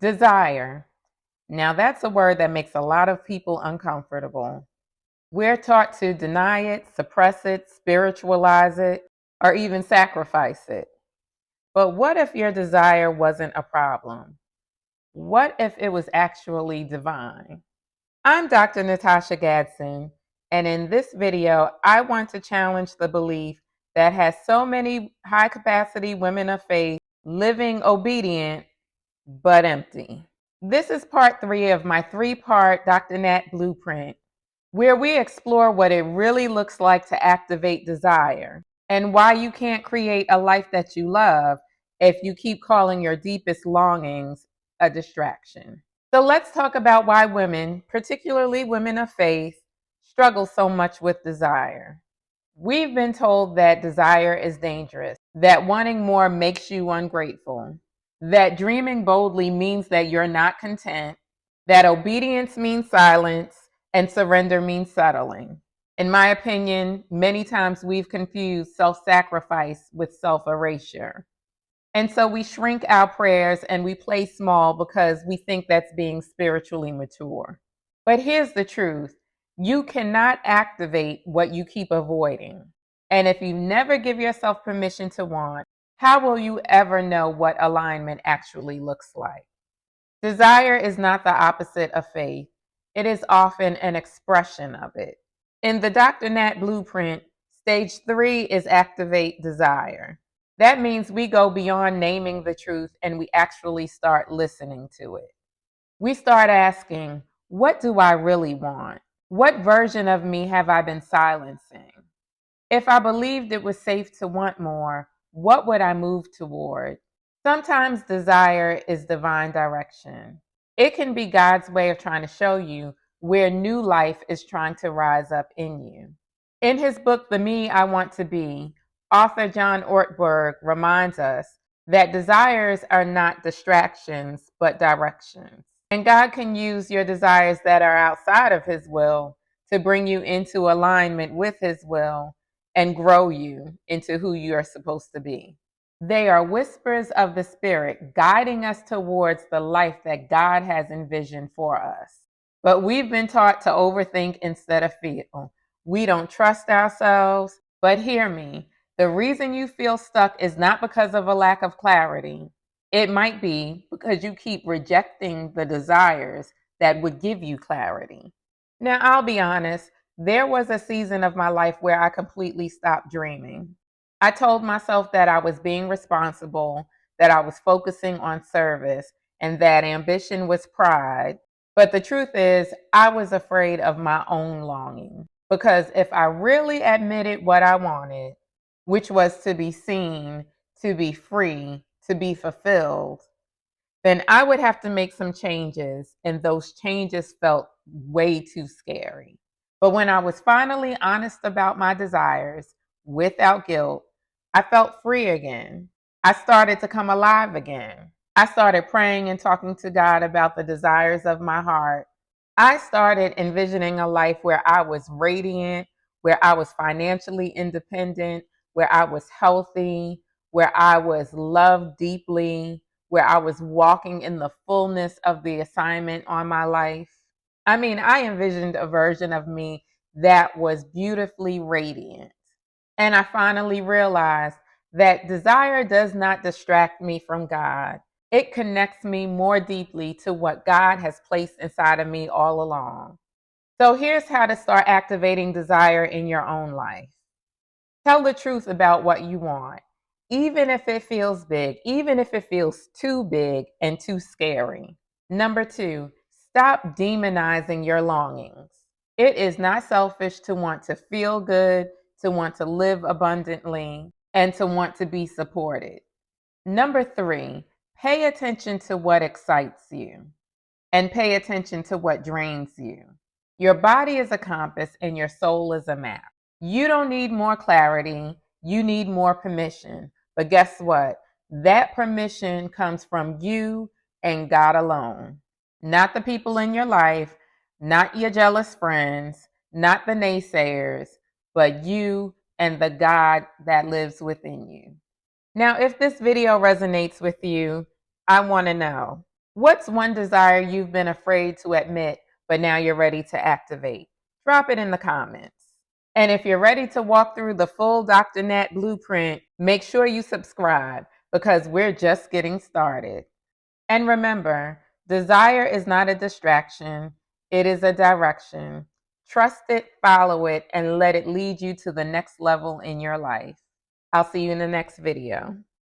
Desire. Now, that's a word that makes a lot of people uncomfortable. We're taught to deny it, suppress it, spiritualize it, or even sacrifice it. But what if your desire wasn't a problem? What if it was actually divine? I'm Dr. Natasha Gadsden, and in this video, I want to challenge the belief that has so many high capacity women of faith living obedient but empty. This is part 3 of my 3-part Dr. N.A.T blueprint, where we explore what it really looks like to activate desire and why you can't create a life that you love if you keep calling your deepest longings a distraction. So let's talk about why women, particularly women of faith, struggle so much with desire. We've been told that desire is dangerous, that wanting more makes you ungrateful, that dreaming boldly means that you're not content, that obedience means silence, and surrender means settling. In my opinion, many times we've confused self-sacrifice with self-erasure. And so we shrink our prayers and we play small because we think that's being spiritually mature. But here's the truth. You cannot activate what you keep avoiding. And if you never give yourself permission to want, how will you ever know what alignment actually looks like? Desire is not the opposite of faith. It is often an expression of it. In the Dr. Nat blueprint, stage 3 is activate desire. That means we go beyond naming the truth and we actually start listening to it. We start asking, what do I really want? What version of me have I been silencing? If I believed it was safe to want more, what would I move toward? Sometimes desire is divine direction. It can be God's way of trying to show you where new life is trying to rise up in you. In his book, The Me I Want to Be, author John Ortberg reminds us that desires are not distractions, but directions. And God can use your desires that are outside of his will to bring you into alignment with his will and grow you into who you are supposed to be. They are whispers of the Spirit guiding us towards the life that God has envisioned for us. But we've been taught to overthink instead of feel. We don't trust ourselves. But hear me, the reason you feel stuck is not because of a lack of clarity. It might be because you keep rejecting the desires that would give you clarity. Now, I'll be honest, there was a season of my life where I completely stopped dreaming. I told myself that I was being responsible, that I was focusing on service, and that ambition was pride. But the truth is, I was afraid of my own longing. Because if I really admitted what I wanted, which was to be seen, to be free, to be fulfilled, then I would have to make some changes, and those changes felt way too scary. But when I was finally honest about my desires without guilt, I felt free again. I started to come alive again. I started praying and talking to God about the desires of my heart. I started envisioning a life where I was radiant, where I was financially independent, where I was healthy, where I was loved deeply, where I was walking in the fullness of the assignment on my life. I mean, I envisioned a version of me that was beautifully radiant. And I finally realized that desire does not distract me from God. It connects me more deeply to what God has placed inside of me all along. So here's how to start activating desire in your own life. Tell the truth about what you want, even if it feels big, even if it feels too big and too scary. Number 2, stop demonizing your longings. It is not selfish to want to feel good, to want to live abundantly, and to want to be supported. Number 3, pay attention to what excites you and pay attention to what drains you. Your body is a compass and your soul is a map. You don't need more clarity. You need more permission. But guess what? That permission comes from you and God alone. Not the people in your life, not your jealous friends, not the naysayers, but you and the God that lives within you. Now, if this video resonates with you, I want to know, What's one desire you've been afraid to admit, but now you're ready to activate? Drop it in the comments. And if you're ready to walk through the full Dr. Nat blueprint, make sure you subscribe because we're just getting started. And remember, desire is not a distraction, it is a direction. Trust it, follow it, and let it lead you to the next level in your life. I'll see you in the next video.